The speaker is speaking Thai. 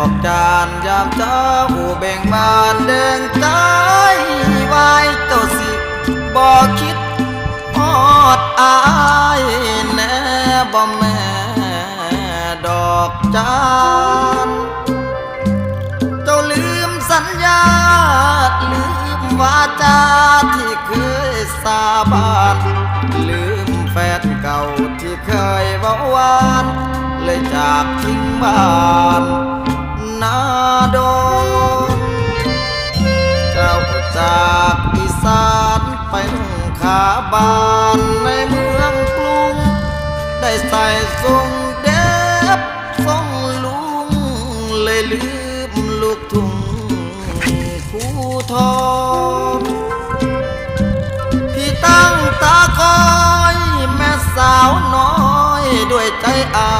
อกจานยามเจ้าเบ่งบานเดินใจไว้เจ้าสิบ่คิดฮอดอายแน่บ่แม่ดอกจานเจ้าลืมสัญญาลืมวาจาที่เคยสาบานลืมแฟนเก่าที่เคยเว้าหวานเลยจากทิ้งบ้านนาดงเจ้าจากอีสานไปนุ่งขาบานในเมืองกรุงได้ใส่ทรงเด็บทรงลุงเลยลืมลูกทุ่งคู่ทองพี่ตั้งตาคอยแม่สาวน้อยด้วยใจอา